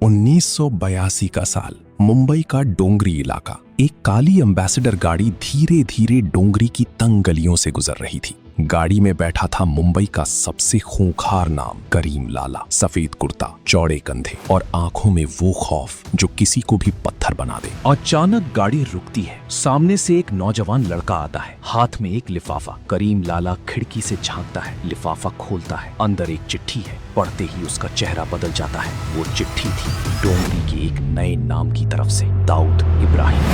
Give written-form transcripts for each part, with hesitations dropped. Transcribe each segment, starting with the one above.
1982 का साल, मुंबई का डोंगरी इलाका। एक काली एम्बेसडर गाड़ी धीरे धीरे डोंगरी की तंग गलियों से गुजर रही थी। गाड़ी में बैठा था मुंबई का सबसे खूंखार नाम करीम लाला। सफेद कुर्ता, चौड़े कंधे और आंखों में वो खौफ जो किसी को भी पत्थर बना दे। अचानक गाड़ी रुकती है। सामने से एक नौजवान लड़का आता है, हाथ में एक लिफाफा। करीम लाला खिड़की से झांकता है, लिफाफा खोलता है। अंदर एक चिट्ठी है। पढ़ते ही उसका चेहरा बदल जाता है। वो चिट्ठी थी डोंगरी के एक नए नाम की तरफ से, दाऊद इब्राहिम।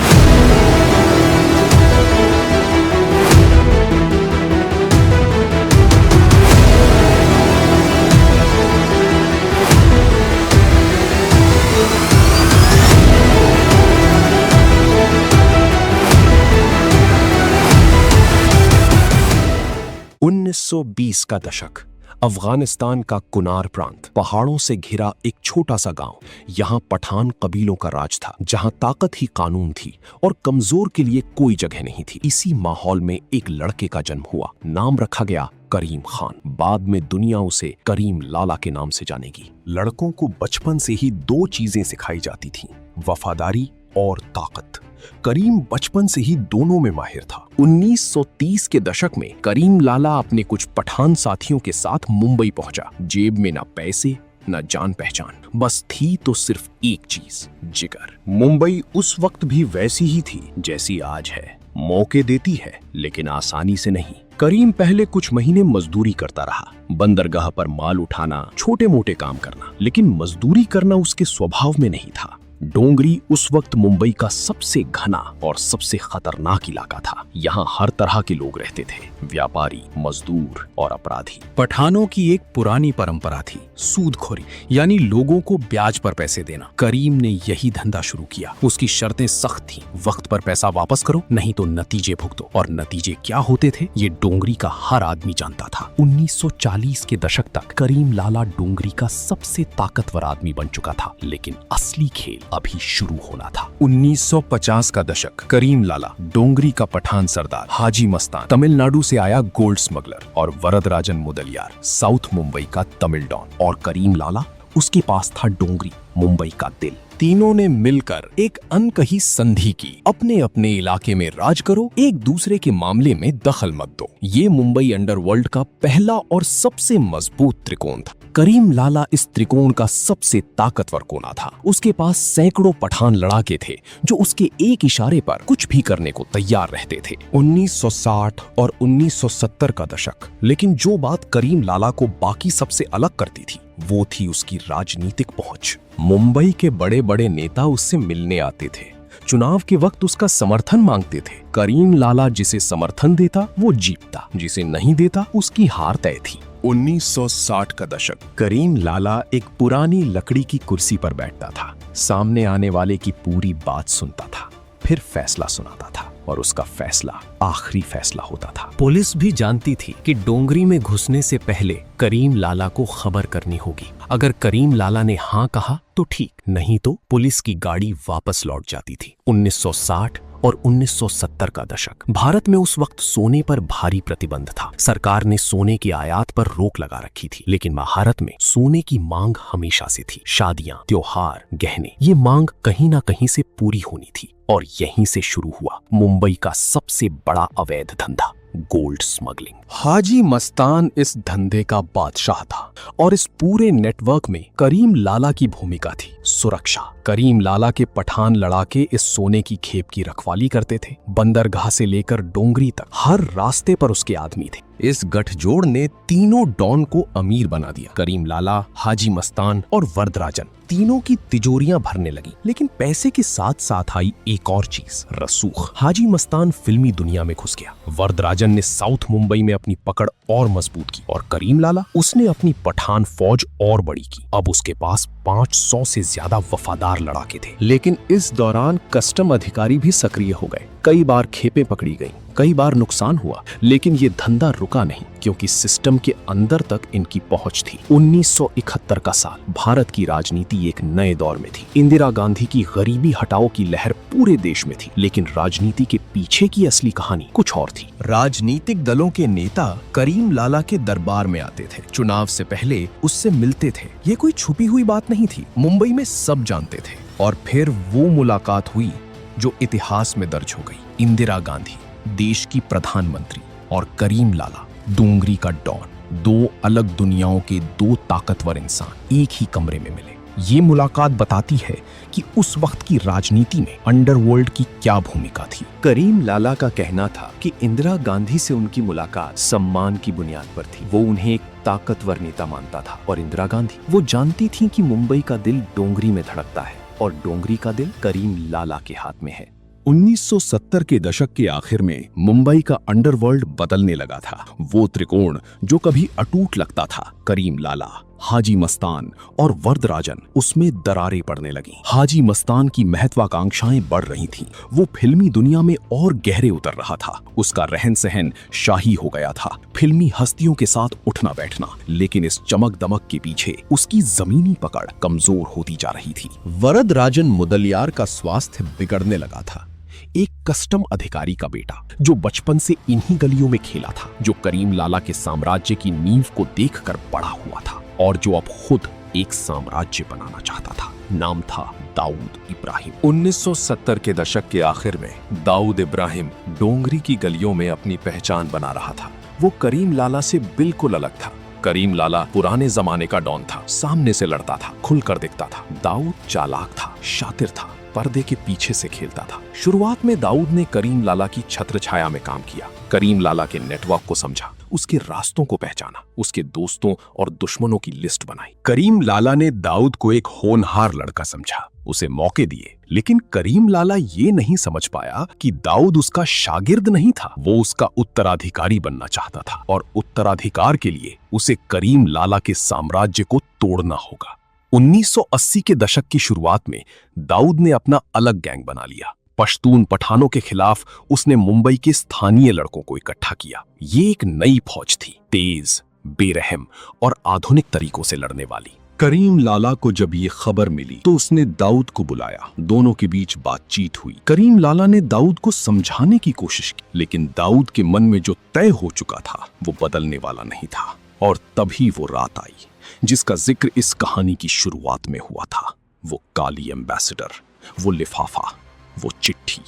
उन्नीस 1920 का दशक, अफगानिस्तान का कुनार प्रांत, पहाड़ों से घिरा एक छोटा सा गांव। यहाँ पठान कबीलों का राज था, जहाँ ताकत ही कानून थी और कमजोर के लिए कोई जगह नहीं थी। इसी माहौल में एक लड़के का जन्म हुआ। नाम रखा गया करीम खान। बाद में दुनिया उसे करीम लाला के नाम से जानेगी। लड़कों को बचपन से ही दो चीजें सिखाई जाती थीं, वफादारी और ताकत। करीम बचपन से ही दोनों में माहिर था। 1930 के दशक में करीम लाला अपने कुछ पठान साथियों के साथ मुंबई पहुंचा। जेब में ना पैसे न जान पहचान, बस थी तो सिर्फ एक चीज, जिगर। मुंबई उस वक्त भी वैसी ही थी जैसी आज है। मौके देती है लेकिन आसानी से नहीं। करीम पहले कुछ महीने मजदूरी करता रहा, बंदरगाह पर माल उठाना, छोटे मोटे काम करना, लेकिन मजदूरी करना उसके स्वभाव में नहीं था। डोंगरी उस वक्त मुंबई का सबसे घना और सबसे खतरनाक इलाका था। यहाँ हर तरह के लोग रहते थे, व्यापारी, मजदूर और अपराधी। पठानों की एक पुरानी परंपरा थी, सूदखोरी, यानी लोगों को ब्याज पर पैसे देना। करीम ने यही धंधा शुरू किया। उसकी शर्तें सख्त थीं, वक्त पर पैसा वापस करो, नहीं तो नतीजे भुगतो। और नतीजे क्या होते थे ये डोंगरी का हर आदमी जानता था। 1940 के दशक तक करीम लाला डोंगरी का सबसे ताकतवर आदमी बन चुका था, लेकिन असली खेल अभी शुरू होना था। 1950 का दशक, करीम लाला डोंगरी का पठान सरदार हाजी मस्तान, तमिलनाडु से आया गोल्ड स्मगलर, और वरदराजन मुदलियार, साउथ मुंबई का तमिल डॉन। और करीम लाला, उसके पास था डोंगरी, मुंबई का दिल। तीनों ने मिलकर एक अनकही संधि की। अपने अपने इलाके में राज करो, एक दूसरे के मामले में दखल मत दो। ये मुंबई अंडरवर्ल्ड का पहला और सबसे मजबूत त्रिकोण था। करीम लाला इस त्रिकोण का सबसे ताकतवर कोना था। उसके पास सैकड़ों पठान लड़ाके थे जो उसके एक इशारे पर कुछ भी करने को तैयार रहते थे। 1960 और 1970 का दशक, लेकिन जो बात करीम लाला को बाकी सबसे अलग करती थी वो थी उसकी राजनीतिक पहुंच। मुंबई के बड़े बड़े नेता उससे मिलने आते थे, चुनाव के वक्त उसका समर्थन मांगते थे। करीम लाला जिसे समर्थन देता वो जीतता, जिसे नहीं देता उसकी हार तय थी। 1960 का दशक, करीम लाला एक पुरानी लकड़ी की कुर्सी पर बैठता था, सामने आने वाले की पूरी बात सुनता था, फिर फैसला सुनाता था, और उसका फैसला आखिरी फैसला होता था। पुलिस भी जानती थी कि डोंगरी में घुसने से पहले करीम लाला को खबर करनी होगी। अगर करीम लाला ने हाँ कहा तो ठीक, नहीं तो पुलिस की गाड़ी वापस लौट जाती थी। 1960 और 1970 का दशक, भारत में उस वक्त सोने पर भारी प्रतिबंध था। सरकार ने सोने की आयात पर रोक लगा रखी थी, लेकिन भारत में सोने की मांग हमेशा से थी। शादियां, त्योहार, गहने, ये मांग कहीं ना कहीं से पूरी होनी थी, और यहीं से शुरू हुआ मुंबई का सबसे बड़ा अवैध धंधा, गोल्ड स्मगलिंग। हाजी मस्तान इस धंधे का बादशाह था, और इस पूरे नेटवर्क में करीम लाला की भूमिका थी सुरक्षा। करीम लाला के पठान लड़ाके इस सोने की खेप की रखवाली करते थे। बंदरगाह से लेकर डोंगरी तक हर रास्ते पर उसके आदमी थे। इस गठजोड़ ने तीनों डॉन को अमीर बना दिया। करीम लाला, हाजी मस्तान और वरदराजन, तीनों की तिजोरियां भरने लगी। लेकिन पैसे के साथ साथ आई एक और चीज, रसूख। हाजी मस्तान फिल्मी दुनिया में घुस गया। वरदराजन ने साउथ मुंबई में अपनी पकड़ और मजबूत की, और करीम लाला, उसने अपनी पठान फौज और बड़ी की। अब उसके पास 500 से ज्यादा वफादार लड़ाके थे। लेकिन इस दौरान कस्टम अधिकारी भी सक्रिय हो गए। कई बार खेपें पकड़ी गईं, कई बार नुकसान हुआ, लेकिन ये धंधा रुका नहीं क्योंकि सिस्टम के अंदर तक इनकी पहुंच थी। 1971 का साल, भारत की राजनीति एक नए दौर में थी। इंदिरा गांधी की गरीबी हटाओ की लहर पूरे देश में थी, लेकिन राजनीति के पीछे की असली कहानी कुछ और थी। राजनीतिक दलों के नेता करीम लाला के दरबार में आते थे, चुनाव से पहले उससे मिलते थे। ये कोई छुपी हुई बात नहीं थी, मुंबई में सब जानते थे। और फिर वो मुलाकात हुई जो इतिहास में दर्ज हो गई। इंदिरा गांधी, देश की प्रधानमंत्री, और करीम लाला, डोंगरी का डॉन। दो अलग दुनियाओं के दो ताकतवर इंसान एक ही कमरे में मिले। ये मुलाकात बताती है कि उस वक्त की राजनीति में अंडरवर्ल्ड की क्या भूमिका थी। करीम लाला का कहना था कि इंदिरा गांधी से उनकी मुलाकात सम्मान की बुनियाद पर थी। वो उन्हें एक ताकतवर नेता मानता था और इंदिरा गांधी वो जानती थी कि मुंबई का दिल डोंगरी में धड़कता है और डोंगरी का दिल करीम लाला के हाथ में है। 1970 के दशक के आखिर में मुंबई का अंडरवर्ल्ड बदलने लगा था। वो त्रिकोण जो कभी अटूट लगता था, करीम लाला, हाजी मस्तान और वरदराजन, उसमें दरारें पड़ने लगी। हाजी मस्तान की महत्वाकांक्षाएं बढ़ रही थीं। वो फिल्मी दुनिया में और गहरे उतर रहा था। उसका रहन सहन शाही हो गया था, फिल्मी हस्तियों के साथ उठना बैठना। लेकिन इस चमक दमक के पीछे उसकी जमीनी पकड़ कमजोर होती जा रही थी। वरदराजन मुदलियार का स्वास्थ्य बिगड़ने लगा था। एक कस्टम अधिकारी का बेटा जो बचपन से इन्हीं गलियों में खेला था, जो करीम लाला के साम्राज्य की नींव को देखकर बड़ा हुआ था और जो अब खुद एक साम्राज्य बनाना चाहता था। नाम था दाऊद इब्राहिम। 1970 के दशक के आखिर में दाऊद इब्राहिम डोंगरी की गलियों में अपनी पहचान बना रहा था। वो करीम लाला से बिल्कुल अलग था। करीम लाला पुराने जमाने का डॉन था, सामने से लड़ता था, खुलकर दिखता था। दाऊद चालाक था, शातिर था, पर्दे के पीछे से खेलता था। शुरुआत में दाऊद ने करीम लाला की छत्र छाया में काम किया, करीम लाला के नेटवर्क को समझा, उसके रास्तों को पहचाना, उसके दोस्तों और दुश्मनों की लिस्ट बनाई। करीम लाला ने दाऊद को एक होनहार लड़का समझा, उसे मौके दिए। लेकिन करीम लाला ये नहीं समझ पाया कि दाऊद उसका शागिर्द नहीं था, वो उसका उत्तराधिकारी बनना चाहता था और उत्तराधिकार के लिए उसे करीम लाला के साम्राज्य को तोड़ना होगा। 1980 के दशक की शुरुआत में दाऊद ने अपना अलग गैंग बना लिया। पश्तून पठानों के खिलाफ उसने मुंबई के स्थानीय लड़कों को इकट्ठा किया। ये एक नई फौज थी, तेज, बेरहम और आधुनिक तरीकों से लड़ने वाली। करीम लाला को जब ये खबर मिली तो उसने दाऊद को बुलाया। दोनों के बीच बातचीत हुई। करीम लाला ने दाऊद को समझाने की कोशिश की, लेकिन दाऊद के मन में जो तय हो चुका था वो बदलने वाला नहीं था। और तभी वो रात आई जिसका जिक्र इस कहानी की शुरुआत में हुआ था। वो काली एम्बेसडर, वो लिफाफा, वो चिट्ठी।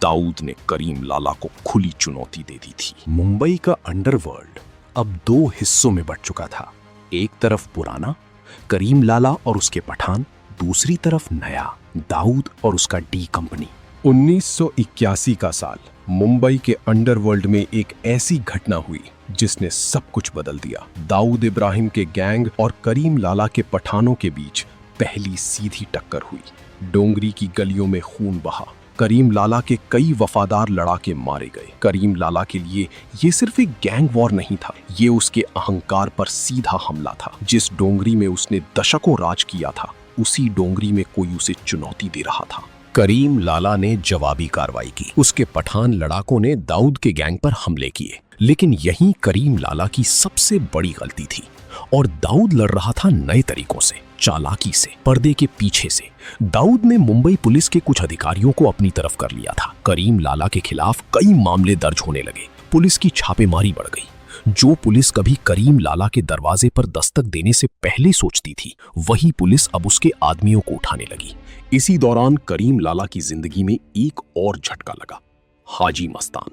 दाऊद ने करीम लाला को खुली चुनौती दे दी थी। मुंबई का अंडरवर्ल्ड अब दो हिस्सों में बंट चुका था। एक तरफ पुराना करीम लाला और उसके पठान, दूसरी तरफ नया दाऊद और उसका डी कंपनी। 1981 का साल, मुंबई के अंडरवर्ल्ड में एक ऐसी घटना हुई जिसने सब कुछ बदल दिया। दाऊद इब्राहिम के गैंग और करीम लाला के पठानों के बीच पहली सीधी टक्कर हुई। डोंगरी की गलियों में खून बहा। करीम लाला के कई वफादार लड़ाके मारे गए। करीम लाला के लिए ये सिर्फ एक गैंग वॉर नहीं था, ये उसके अहंकार पर सीधा हमला था। जिस डोंगरी में उसने दशकों राज किया था, उसी डोंगरी में कोई उसे चुनौती दे रहा था। करीम लाला ने जवाबी कार्रवाई की। उसके पठान लड़ाकों ने दाऊद के गैंग पर हमले किए, लेकिन यही करीम लाला की सबसे बड़ी गलती थी। और दाऊद लड़ रहा था नए तरीकों से, चालाकी से, पर्दे के पीछे से। दाऊद ने मुंबई पुलिस के कुछ अधिकारियों को अपनी तरफ कर लिया था। करीम लाला के खिलाफ कई मामले दर्ज होने लगे। पुलिस की छापेमारी बढ़ गई। जो पुलिस कभी करीम लाला के दरवाजे पर दस्तक देने से पहले सोचती थी, वही पुलिस अब उसके आदमियों को उठाने लगी। इसी दौरान करीम लाला की जिंदगी में एक और झटका लगा। हाजी मस्तान,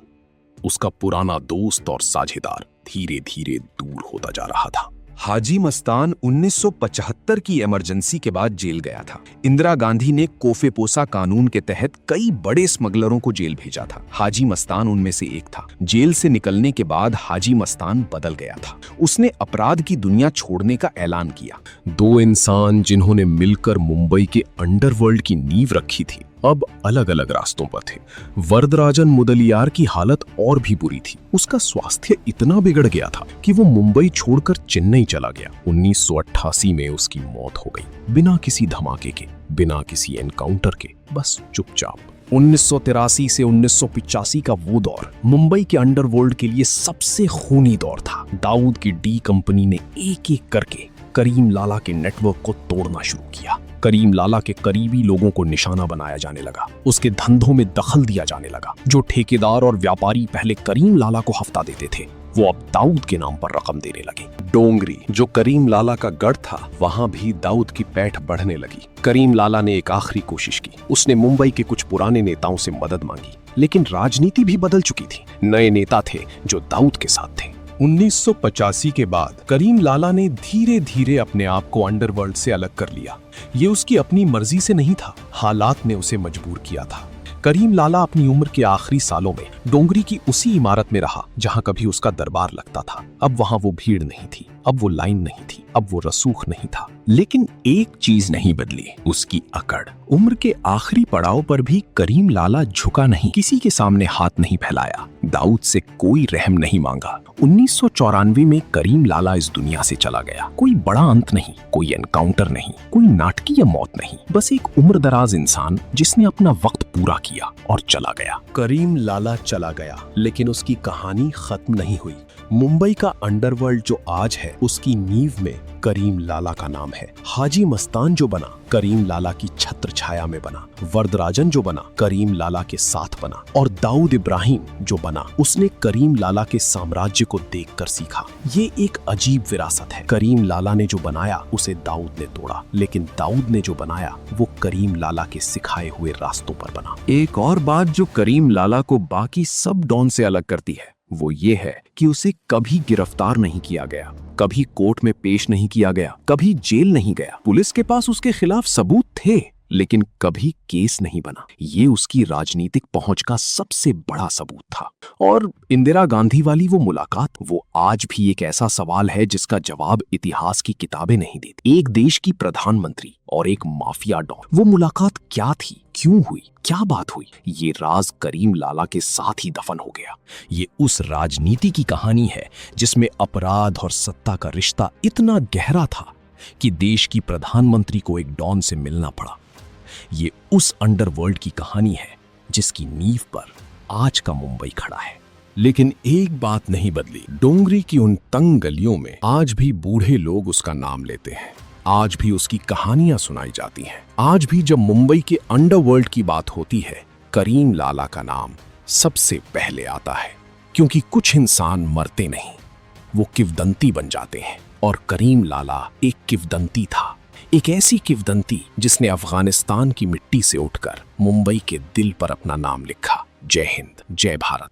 उसका पुराना दोस्त और साझेदार, धीरे धीरे दूर होता जा रहा था। हाजी मस्तान 1975 की इमरजेंसी के बाद जेल गया था। इंदिरा गांधी ने कोफेपोसा कानून के तहत कई बड़े स्मगलरों को जेल भेजा था। हाजी मस्तान उनमें से एक था। जेल से निकलने के बाद हाजी मस्तान बदल गया था। उसने अपराध की दुनिया छोड़ने का ऐलान किया। दो इंसान जिन्होंने मिलकर मुंबई के अंडरवर्ल्ड की नींव रखी थी, अब अलग अलग रास्तों पर थे। वरदराजन मुदलियार की हालत और भी बुरी थी। उसका स्वास्थ्य इतना बिगड़ गया था कि वो मुंबई छोड़कर चेन्नई चला गया। 1988 में उसकी मौत हो गई, बिना किसी धमाके के, बिना किसी एनकाउंटर के, बस चुपचाप। 1983 से 1985 का वो दौर मुंबई के अंडरवर्ल्ड के लिए सबसे खूनी दौर था। दाऊद की डी कंपनी ने एक एक करके करीम लाला के नेटवर्क को तोड़ना शुरू किया। करीम लाला के करीबी लोगों को निशाना बनाया जाने लगा, उसके धंधों में दखल दिया जाने लगा। जो ठेकेदार और व्यापारी पहले करीम लाला को हफ्ता देते थे, वो अब दाऊद के नाम पर रकम देने लगे। डोंगरी, जो करीम लाला का गढ़ था, वहां भी दाऊद की पैठ बढ़ने लगी। करीम लाला ने एक आखिरी कोशिश की। उसने मुंबई के कुछ पुराने नेताओं से मदद मांगी, लेकिन राजनीति भी बदल चुकी थी। नए नेता थे जो दाऊद के साथ थे। 1985 के बाद करीम लाला ने धीरे धीरे अपने आप को अंडरवर्ल्ड से अलग कर लिया। ये उसकी अपनी मर्जी से नहीं था, हालात ने उसे मजबूर किया था। करीम लाला अपनी उम्र के आखिरी सालों में डोंगरी की उसी इमारत में रहा जहां कभी उसका दरबार लगता था। अब वहां वो भीड़ नहीं थी, अब वो लाइन नहीं थी, अब वो रसूख नहीं था। लेकिन एक चीज नहीं बदली, उसकी अकड़। उम्र के आखिरी पड़ाव पर भी करीम लाला झुका नहीं, किसी के सामने हाथ नहीं फैलाया, दाऊद से कोई रहम नहीं मांगा। 1994 में करीम लाला इस दुनिया से चला गया। कोई बड़ा अंत नहीं, कोई एनकाउंटर नहीं, कोई नाटकीय मौत नहीं, बस एक उम्रदराज इंसान जिसने अपना वक्त पूरा किया और चला गया। करीम लाला चला गया, लेकिन उसकी कहानी खत्म नहीं हुई। मुंबई का अंडरवर्ल्ड जो आज है, उसकी नींव में करीम लाला का नाम है। हाजी मस्तान जो बना, करीम लाला की छत्र छाया में बना। वरदराजन जो बना, करीम लाला के साथ बना। और दाऊद इब्राहिम जो बना, उसने करीम लाला के साम्राज्य को देखकर सीखा। ये एक अजीब विरासत है। करीम लाला ने जो बनाया, उसे दाऊद ने तोड़ा, लेकिन दाऊद ने जो बनाया, वो करीम लाला के सिखाए हुए रास्तों पर बना। एक और बात जो करीम लाला को बाकी सब डॉन से अलग करती है, वो ये है कि उसे कभी गिरफ्तार नहीं किया गया, कभी कोर्ट में पेश नहीं किया गया, कभी जेल नहीं गया। पुलिस के पास उसके खिलाफ सबूत थे, लेकिन कभी केस नहीं बना। ये उसकी राजनीतिक पहुंच का सबसे बड़ा सबूत था। और इंदिरा गांधी वाली वो मुलाकात, वो आज भी एक ऐसा सवाल है जिसका जवाब इतिहास की किताबें नहीं देती। एक देश की प्रधानमंत्री और एक माफिया डॉन, वो मुलाकात क्या थी, क्यों हुई, क्या बात हुई? ये राज करीम लाला के साथ ही दफन हो गया। ये उस राजनीति की कहानी है जिसमें अपराध और सत्ता का रिश्ता इतना गहरा था कि देश की प्रधानमंत्री को एक डॉन से मिलना पड़ा। ये उस अंडरवर्ल्ड की कहानी है जिसकी नींव पर आज का मुंबई खड़ा है। लेकिन एक बात नहीं बदली, डोंगरी की उन तंग गलियों में आज भी बूढ़े लोग उसका नाम लेते हैं। आज भी उसकी कहानियां सुनाई जाती हैं। आज भी जब मुंबई के अंडरवर्ल्ड की बात होती है, करीम लाला का नाम सबसे पहले आता है। क्योंकि कुछ इंसान मरते नहीं, वो किंवदंती बन जाते हैं। और करीम लाला एक किंवदंती था, एक ऐसी किंवदंती जिसने अफगानिस्तान की मिट्टी से उठकर मुंबई के दिल पर अपना नाम लिखा। जय हिंद, जय भारत।